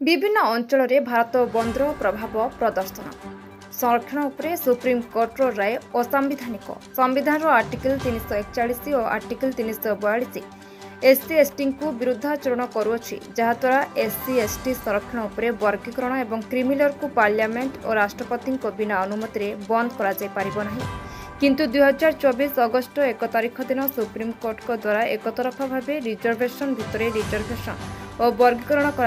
विभिन्न अंचल में भारत बंदर प्रभाव प्रदर्शन संरक्षण उपरे सुप्रीमकोर्टर राय असंवैधानिक संविधान आर्टिकल 341 और आर्टिकल 342 एससी एसटी को विरुद्धाचरण करुच्ची जहाद्वारा एससी एसटी संरक्षण उपरे वर्गीकरण एवं क्रिमिनल को पार्लियामेंट और राष्ट्रपति बिना अनुमति बंद कर किंतु 2024 अगस्ट 1 तारिख दिन सुप्रीमकोर्ट द्वारा एकतरफा भाव रिजर्वेशन भितर रिजर्वेशन और वर्गीकरण कर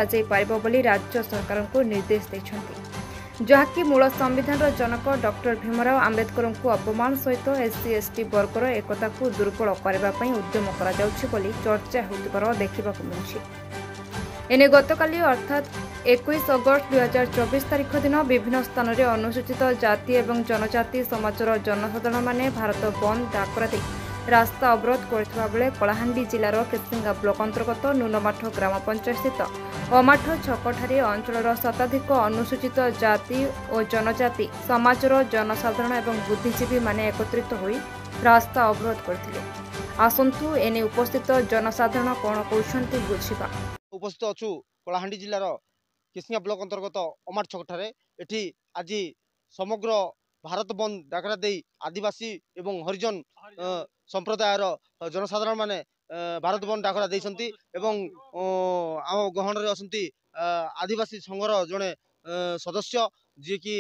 राज्य सरकार को निर्देश देते जहाँकि मूल संविधान जनक डॉक्टर भीमराव आंबेडकर को अपमान सहित एससी एसटी वर्गर एकता को दुर्बल करने उद्यम कर चर्चा होता देखा मिली। एने गतकाली अर्थात 21 अगस्ट 2024 तारिख दिन विभिन्न स्थान में अनुसूचित जाति एवं जनजाति समाजर जनसाधारण माने भारत बंद डाकरा दे रास्ता अवरोध करथिबा बेले कलाहांडी जिलार केसिंगा ब्लॉक अंतर्गत नुनमाठ ग्राम पंचायत स्थित अमाठ छकठारे अंचलर शताधिक अनुसूचित जाति और जनजाति समाजर जनसाधारण एवं बुद्धिजीवी माने एकत्रित होई रास्ता अवरोध करथिले। आसंतु एने उपस्थित जनसाधारण कोन कहउछन्ती बुझिबा। उपस्थित अछु कलाहांडी जिलार केसिंगा ब्लॉक अंतर्गत अमाठ छकठारे एठी आज समग्र भारत बंद डाकरा दे आदिवासी एवं हरिजन संप्रदायर जनसाधारण माने भारत बंद डाकरा देइसंती एवं आम गहन रे असंती आदिवासी संघर जने सदस्य जे कि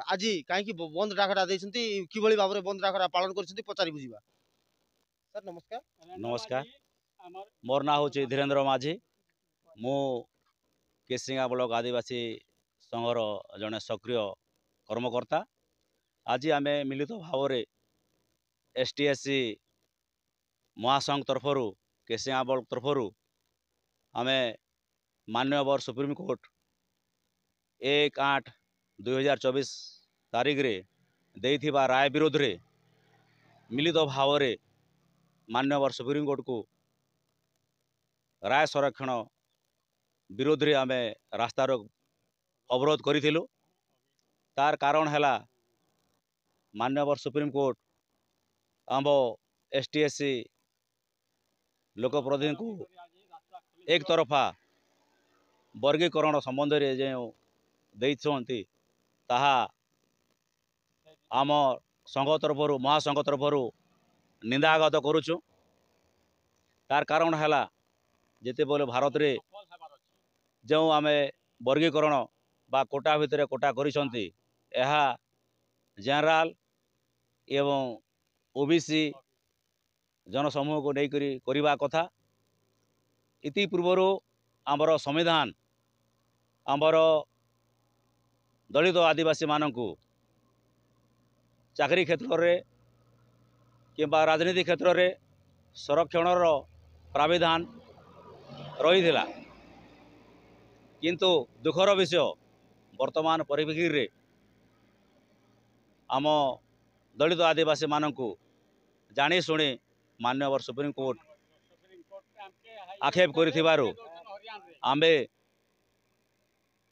आज कहीं बंद डाकरा देइसंती किभली भाव रे बंद डाकरा पालन करछंती पचारि बुझिबा। सर नमस्कार। नमस्कार, मोर ना होचे धीरेन्द्र माझी, मो केसिंगा ब्लॉक आदिवासी संघर जने सक्रिय कर्मकर्ता। आज आम मिलित भाव में एसटीएससी महासंघ तरफर केसिंगा ब्लॉक तरफर आम माननीय सुप्रीमकोर्ट 1/8/2024 तारीख रे देइथिबा राय विरोध रे मिलित भाव में माननीय सुप्रीमकोर्ट को राय संरक्षण विरोध रे आम रास्ता रोक अवरोध करिथिलु। तार कारण हैला माननीय सुप्रीमकोर्ट आम एसटीएससी लोक प्रतिनिधि को एक तरफा वर्गीकरण संबंध में जो देइछंती ताहा आम संघ तरफर महासंघ तरफर निंदागत करुचु। तार कारण हैला जेते बोले भारत रे जो आम वर्गीकरण बा कोटा भितर कोटा करिसंती एहा जनरल एवं ओबीसी जनसमूह को लेकर करवा कथा। इति पूर्वर आमर संविधान आमर दलित आदिवासी मानकु चाकरी क्षेत्र में किंबा राजनीति क्षेत्र में संरक्षण प्राविधान रही थिला, किंतु दुखर विषय वर्तमान परिप्रेक्षी रे आम दलित आदिवासी मानकु जानी शुणी माननीय सुप्रीमकोर्ट आक्षेप करिथिबारु आम्बे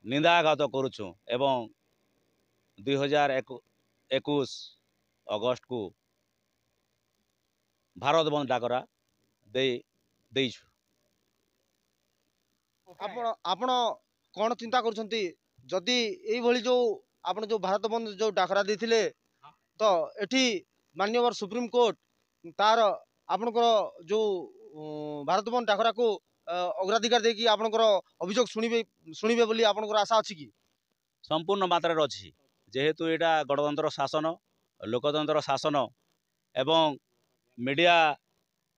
निंदाघात करुचु एवं 2021 अगस्त को भारत बंद डाकरा देइछु। आपण कौन चिंता करछंती जदि एई भली जो आपण जो भारत बंद जो डाकरा देथिले तो एठी माननीय सुप्रीम कोर्ट तार आपनकर जो भारत बंद डाकरा को अग्राधिकार देकी आपनकर अभियोग सुनिबे बोली आपनकर आशा अछि कि? संपूर्ण मात्रा रे अछि, जेहेतु एटा गणतंत्र शासन लोकतंत्र शासन एवं मीडिया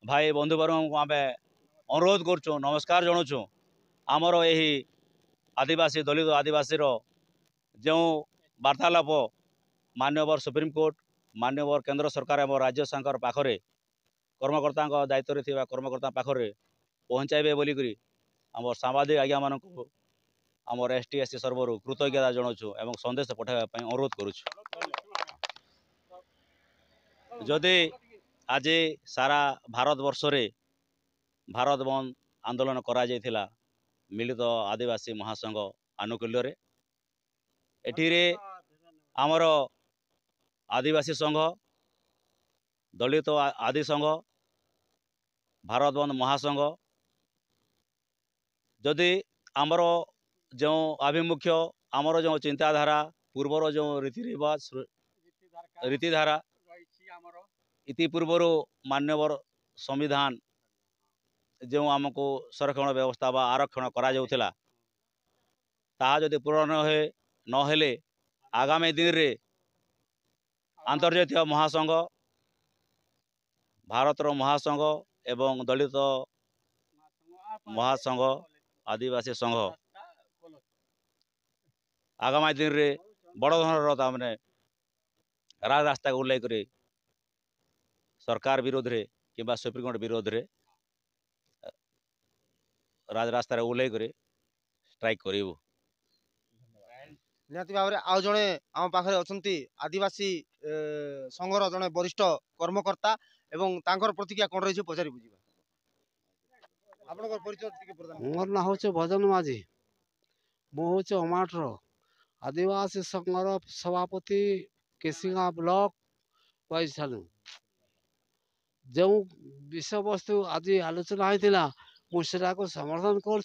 भाई बंधु वर्ग को आम अनुरोध करछो, नमस्कार जनाऊँ। आमर यही आदिवासी दलित आदिवासी जो वार्तालाप माननीय सुप्रीमकोर्ट माननीय केंद्र सरकार एवं राज्य सरकार पाखरे कर्मकर्ता दायित्व थी कर्मकर्ता पाखरे पहुँचाइबे बोलिकी आम सांबादिक आज्ञा मान आमर एसटीएससी सर्वर कृतज्ञता जनाऊँ एवं संदेश पठाइबा अनुरोध करुछु। जदि आज सारा भारत वर्ष रे भारत बंद आंदोलन करा जायथिला मिलित आदिवासी महासंघ आनुकूल्य रे एठिरे आमर आदिवासी संघ दलित आदि संघ भारत बंद महासंघ जदि आमर जो आभिमुख्य आमर जो चिंताधारा पूर्वर जो रीति रिवाज रीतिधारा इति पूर्वर मान्यवर संविधान जो आमको संरक्षण व्यवस्था बा आरक्षण करा जाउथिला ताहा जदि पूरण नहेले आगामी दिन रे अंतर्जातीय महासंघ भारतर महासंघ एवं दलित महासंघ आदिवासी संघ आगामी दिन रे बड़ धरणर तामने रास्ता को उल्लेख करे सरकार विरोध रे किंबा सुप्रीमकोर्ट विरोध रे रास्ता उल्लेख करे स्ट्राइक करिवु। निहाती भाव में आउ जड़े आम पाखे अच्छा आदिवासी संघर जड़े वरिष्ठ कर्मकर्ता एवं तांकर प्रतिक्रिया कौन रही पचारि बुझा मोर ना हूँ भजन माझी मुझे अमाटर आदिवासी संघर सभापति केसिंगा ब्लॉक वाइज सालू जो विषय वस्तु आज आलोचना होता मुझे समर्थन कर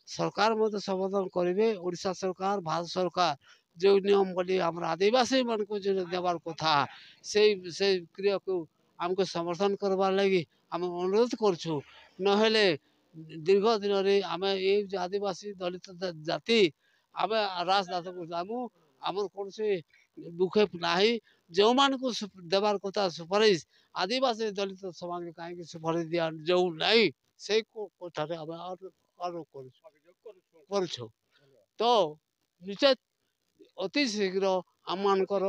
सरकार मत समर्थन करेंगे ओडिशा सरकार भारत सरकार जो नियम बोली आम आदिवासी मान को जो देवार कथा से क्रिया को आमको समर्थन करवार लगी आम अनुरोध करूँ नहेले दीर्घ दिन रे आम ये आदिवासी दलित जाति आम राजदात आमर कौन से दुखे ना जो मान को देवार कथा सुपारिश आदिवासी दलित समाज कहीं सुपारिश दिया जो नहीं से कथा तो निश्चित अति शीघ्र आम मानकर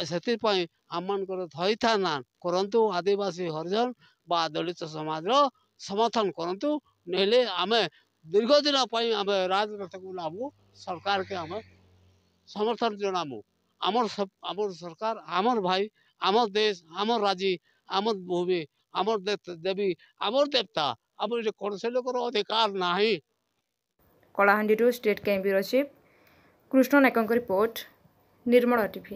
से आम मानकर थईथान करंतु आदिवासी हरिजन बा दलित समाज समर्थन करंतु नहेले आम दीर्घ दिन आम राजपथ को लाभू सरकार के आम समर्थन जनामु आमर सरकार आमर भाई आमर देश आमर राज्य आमर भूमि आमर देवी आमर देवता आम कौन से लोकर अधिकार नहीं। Kalahandi state crime bureau chief Krishna Nayak report Nirmal TV.